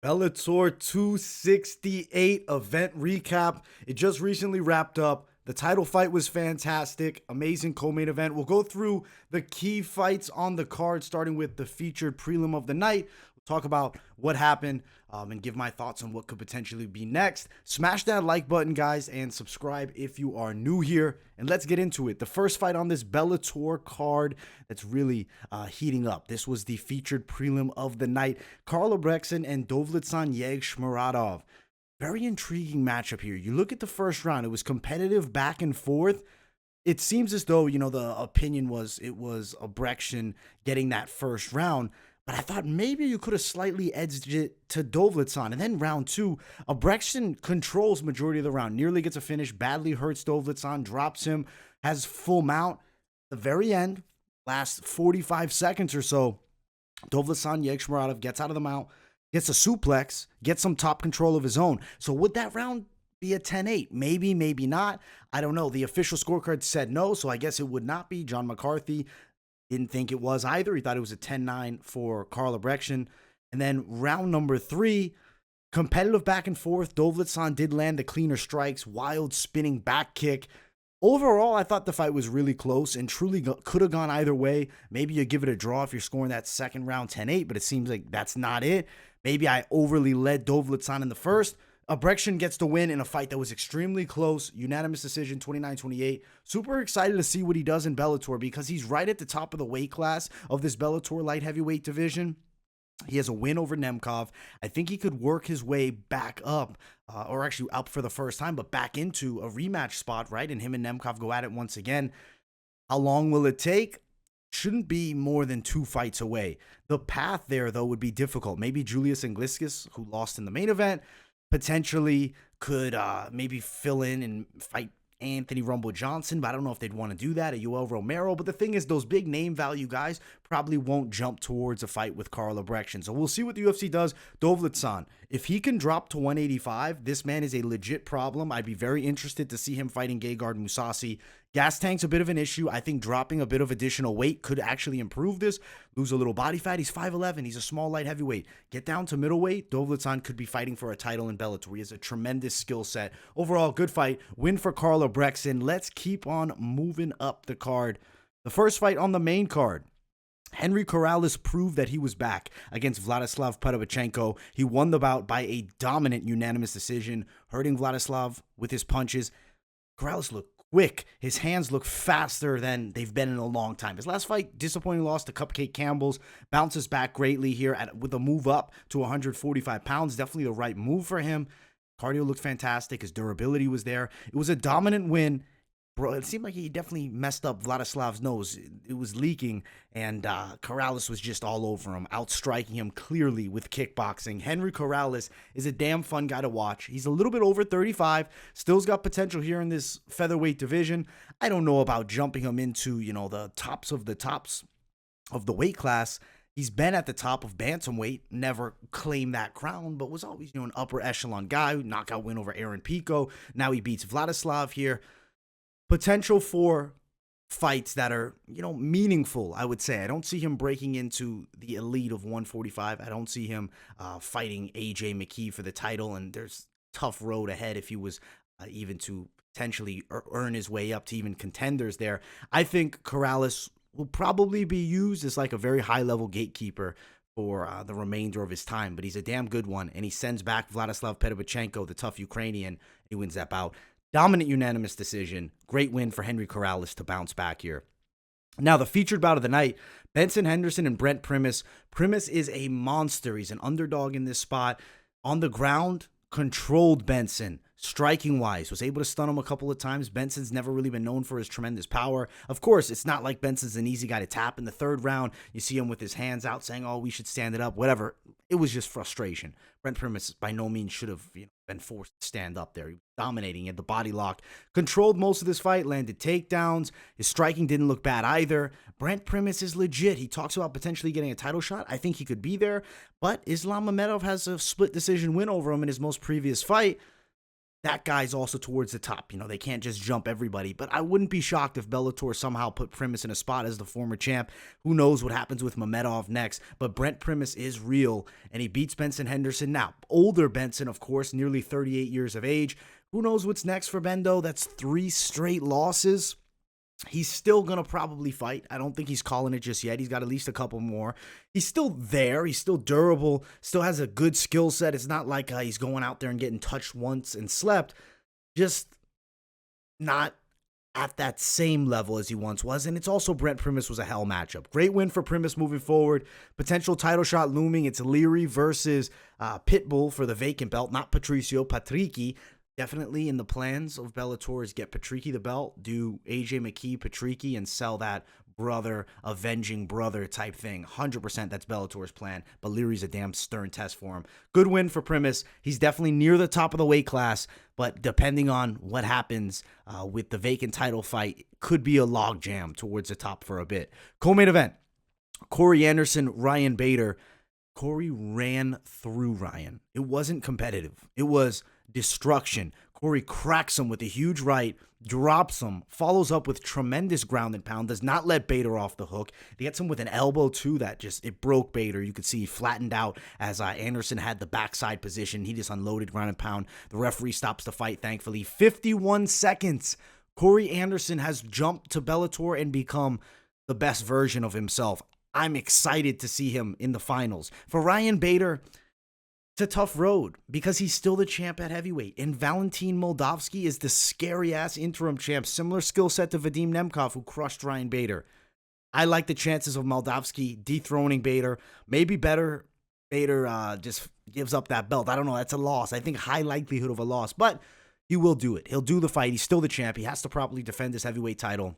Bellator 268 event recap. It just recently wrapped up. The title fight was fantastic. Amazing co-main event. We'll go through the key fights on the card, starting with the featured prelim of the night. We'll talk about what happened and give my thoughts on what could potentially be next. Smash that like button, guys, and subscribe if you are new here. And let's get into it. The first fight on this Bellator card that's really heating up. This was the featured prelim of the night. Karl Albrektsson and Dovletdzhan Yagshimuradov. Very intriguing matchup here. You look at the first round, it was competitive back and forth. It seems as though, the opinion was it was Albrektsson getting that first round, but I thought maybe you could have slightly edged it to Dovletdzhan. And then round two, Albrektsson controls majority of the round, nearly gets a finish, badly hurts Dovletdzhan, drops him, has full mount. The very end, last 45 seconds or so, Dovletdzhan Yagshimuradov gets out of the mount, gets a suplex, gets some top control of his own. So would that round be a 10-8? Maybe, maybe not. I don't know. The official scorecard said no, so I guess it would not be. John McCarthy didn't think it was either. He thought it was a 10-9 for Karl Albrektsson. And then round number three, competitive back and forth. Dovletdzhan did land the cleaner strikes, wild spinning back kick. Overall, I thought the fight was really close and truly could have gone either way. Maybe you give it a draw if you're scoring that second round 10-8, but it seems like that's not it. Maybe I overly led Dovletdzhan in the first. Albrektsson gets the win in a fight that was extremely close. Unanimous decision, 29-28. Super excited to see what he does in Bellator because he's right at the top of the weight class of this Bellator light heavyweight division. He has a win over Nemkov. I think he could work his way back up, or actually up for the first time, but back into a rematch spot, right? And him and Nemkov go at it once again. How long will it take? Shouldn't be more than 2 fights away. The path there, though, would be difficult. Maybe Julius Anglickas, who lost in the main event, potentially could maybe fill in and fight Anthony Rumble Johnson, but I don't know if they'd want to do that, a Yoel Romero. But the thing is, those big name value guys probably won't jump towards a fight with Karl Albrektsson. So we'll see what the UFC does. Dovletdzhan, if he can drop to 185, this man is a legit problem. I'd be very interested to see him fighting Gegard Mousasi. Gas tank's a bit of an issue. I think dropping a bit of additional weight could actually improve this. Lose a little body fat. He's 5'11". He's a small light heavyweight. Get down to middleweight. Dovletdzhan could be fighting for a title in Bellator. He has a tremendous skill set. Overall, good fight. Win for Karl Albrektsson. Let's keep on moving up the card. The first fight on the main card. Henry Corrales proved that he was back against Vladyslav Parubchenko. He won the bout by a dominant unanimous decision, hurting Vladyslav with his punches. Corrales looked quick. His hands look faster than they've been in a long time. His last fight, disappointing loss to Cupcake Campbell's. Bounces back greatly here with a move up to 145 pounds. Definitely the right move for him. Cardio looked fantastic. His durability was there. It was a dominant win. Bro, it seemed like he definitely messed up Vladislav's nose. It was leaking, and Corrales was just all over him, outstriking him clearly with kickboxing. Henry Corrales is a damn fun guy to watch. He's a little bit over 35, still's got potential here in this featherweight division. I don't know about jumping him into, the tops of the weight class. He's been at the top of bantamweight, never claimed that crown, but was always, an upper echelon guy. Knockout win over Aaron Pico. Now he beats Vladyslav here. Potential for fights that are, meaningful, I would say. I don't see him breaking into the elite of 145. I don't see him fighting AJ McKee for the title, and there's tough road ahead if he was even to potentially earn his way up to even contenders there. I think Corrales will probably be used as like a very high-level gatekeeper for the remainder of his time, but he's a damn good one, and he sends back Vladyslav Parubchenko, the tough Ukrainian. He wins that bout. Dominant unanimous decision. Great win for Henry Corrales to bounce back here. Now, the featured bout of the night, Benson, Henderson, and Brent Primus. Primus is a monster. He's an underdog in this spot. On the ground, controlled Benson. Striking-wise, was able to stun him a couple of times. Benson's never really been known for his tremendous power. Of course, it's not like Benson's an easy guy to tap. In the third round, you see him with his hands out saying, oh, we should stand it up, whatever. It was just frustration. Brent Primus by no means should have been forced to stand up there. He was dominating, he had the body lock. Controlled most of this fight, landed takedowns. His striking didn't look bad either. Brent Primus is legit. He talks about potentially getting a title shot. I think he could be there. But Islam Mamedov has a split decision win over him in his most previous fight. that guy's also towards the top. They can't just jump everybody. But I wouldn't be shocked if Bellator somehow put Primus in a spot as the former champ. Who knows what happens with Mamedov next. But Brent Primus is real, and he beats Benson Henderson. Now, older Benson, of course, nearly 38 years of age. Who knows what's next for Bendo? That's 3 straight losses. He's still going to probably fight. I don't think he's calling it just yet. He's got at least a couple more. He's still there. He's still durable. Still has a good skill set. It's not like he's going out there and getting touched once and slept. Just not at that same level as he once was. And it's also Brent Primus was a hell matchup. Great win for Primus moving forward. Potential title shot looming. It's Leary versus Pitbull for the vacant belt. Not Patricio, Patricky. Definitely in the plans of Bellator is get Patricky the belt, do AJ McKee, Patricky, and sell that brother, avenging brother type thing. 100% that's Bellator's plan, but Leary's a damn stern test for him. Good win for Primus. He's definitely near the top of the weight class, but depending on what happens with the vacant title fight, could be a log jam towards the top for a bit. Co-main event, Corey Anderson, Ryan Bader. Corey ran through Ryan. It wasn't competitive. It was destruction. Corey cracks him with a huge right, drops him, follows up with tremendous ground and pound, does not let Bader off the hook. He gets him with an elbow too that it broke Bader. You could see he flattened out as Anderson had the backside position. He just unloaded ground and pound. The referee stops the fight, thankfully. 51 seconds. Corey Anderson has jumped to Bellator and become the best version of himself. I'm excited to see him in the finals. For Ryan Bader, it's a tough road because he's still the champ at heavyweight. And Valentin Moldavsky is the scary-ass interim champ. Similar skill set to Vadim Nemkov, who crushed Ryan Bader. I like the chances of Moldavsky dethroning Bader. Maybe Bader just gives up that belt. I don't know. That's a loss. I think high likelihood of a loss. But he will do it. He'll do the fight. He's still the champ. He has to properly defend his heavyweight title.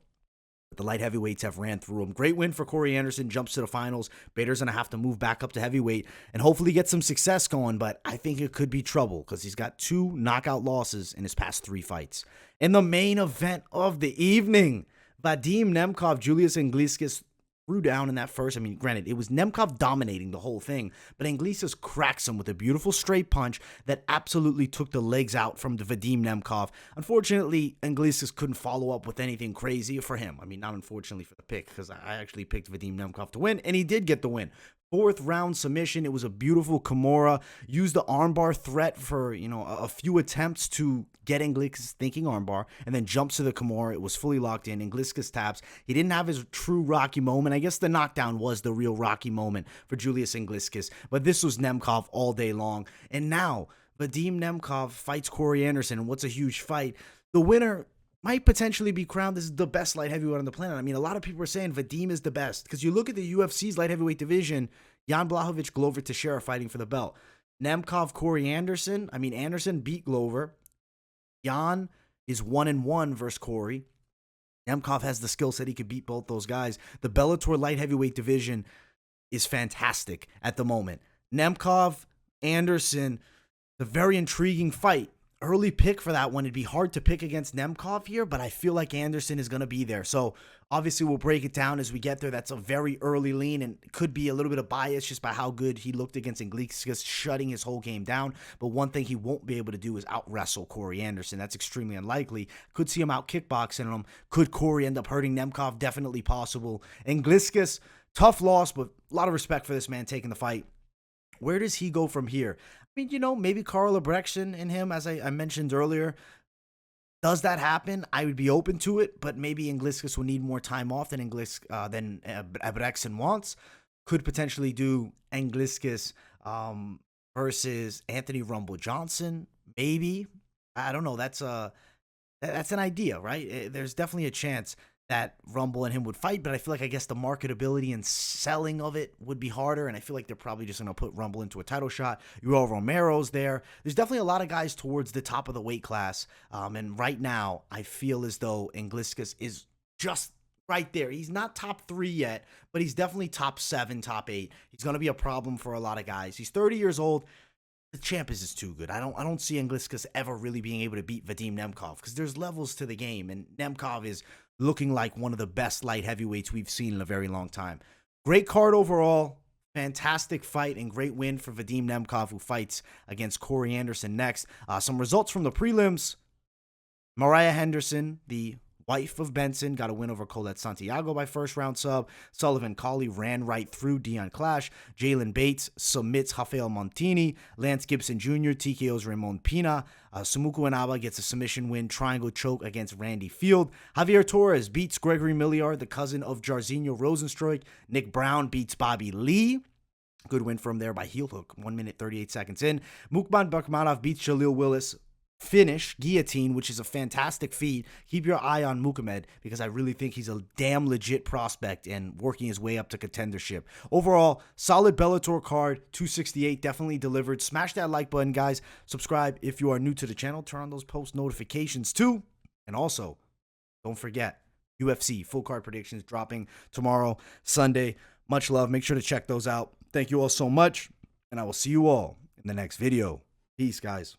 The light heavyweights have ran through him. Great win for Corey Anderson. Jumps to the finals. Bader's going to have to move back up to heavyweight and hopefully get some success going, but I think it could be trouble because he's got 2 knockout losses in his past 3 fights. In the main event of the evening, Vadim, Nemkov, Julius Anglickas threw down in that first. I mean, granted, it was Nemkov dominating the whole thing, but Anglickas cracks him with a beautiful straight punch that absolutely took the legs out from the Vadim Nemkov. Unfortunately, Anglickas couldn't follow up with anything crazy for him. I mean, not unfortunately for the pick, because I actually picked Vadim Nemkov to win, and he did get the win. 4th round submission. It was a beautiful Kimura. Used the armbar threat for, a few attempts to get Anglickas thinking armbar, and then jumps to the Kimura. It was fully locked in. Anglickas taps. He didn't have his true Rocky moment. I guess the knockdown was the real Rocky moment for Julius Anglickas, but this was Nemkov all day long. And now, Vadim Nemkov fights Corey Anderson, and what's a huge fight. The winner might potentially be crowned as the best light heavyweight on the planet. I mean, a lot of people are saying Vadim is the best because you look at the UFC's light heavyweight division, Jan Blachowicz, Glover Teixeira fighting for the belt. Nemkov, Corey Anderson. I mean, Anderson beat Glover. Jan is 1-1 versus Corey. Nemkov has the skill set. He could beat both those guys. The Bellator light heavyweight division is fantastic at the moment. Nemkov, Anderson, a very intriguing fight. Early pick for that one. It'd be hard to pick against Nemkov here, but I feel like Anderson is going to be there. So obviously we'll break it down as we get there. That's a very early lean and could be a little bit of bias just by how good he looked against Anglickas, shutting his whole game down. But one thing he won't be able to do is out-wrestle Corey Anderson. That's extremely unlikely. Could see him out kickboxing him. Could Corey end up hurting Nemkov? Definitely possible. Anglickas, tough loss, but a lot of respect for this man taking the fight. Where does he go from here? I mean, maybe Karl Albrektsson and him, as I mentioned earlier. Does that happen? I would be open to it, but maybe Anglickas will need more time off than Albrektsson wants. Could potentially do Anglickas versus Anthony Rumble Johnson. Maybe. I don't know. That's an idea, right? There's definitely a chance that Rumble and him would fight, but I feel like the marketability and selling of it would be harder, and I feel like they're probably just going to put Rumble into a title shot. Yoel Romero's there. There's definitely a lot of guys towards the top of the weight class, and right now I feel as though Anglickas is just right there. He's not top 3 yet, but he's definitely top 7, top 8. He's going to be a problem for a lot of guys. He's 30 years old. The champ is just too good. I don't see Anglickas ever really being able to beat Vadim Nemkov because there's levels to the game, and Nemkov is looking like one of the best light heavyweights we've seen in a very long time. Great card overall. Fantastic fight and great win for Vadim Nemkov, who fights against Corey Anderson next. Some results from the prelims. Mariah Henderson, the wife of Benson, got a win over Colette Santiago by first round sub. Sullivan Cauley ran right through Dion Clash. Jalen Bates submits Rafael Montini. Lance Gibson Jr. TKOs Ramon Pina. Sumuku Inaba gets a submission win, triangle choke against Randy Field. Javier Torres beats Gregory Milliard, the cousin of Jairzinho Rosenstruik. Nick Brown beats Bobby Lee. Good win from there by heel hook, 1 minute 38 seconds in. Mukman Bakmanov beats Jaleel Willis. Finish, guillotine, which is a fantastic feat. Keep your eye on Muhammad because I really think he's a damn legit prospect and working his way up to contendership. Overall, solid Bellator card, 268, definitely delivered. Smash that like button, guys. Subscribe if you are new to the channel. Turn on those post notifications too. And also, don't forget, UFC full card predictions dropping tomorrow, Sunday. Much love. Make sure to check those out. Thank you all so much, and I will see you all in the next video. Peace, guys.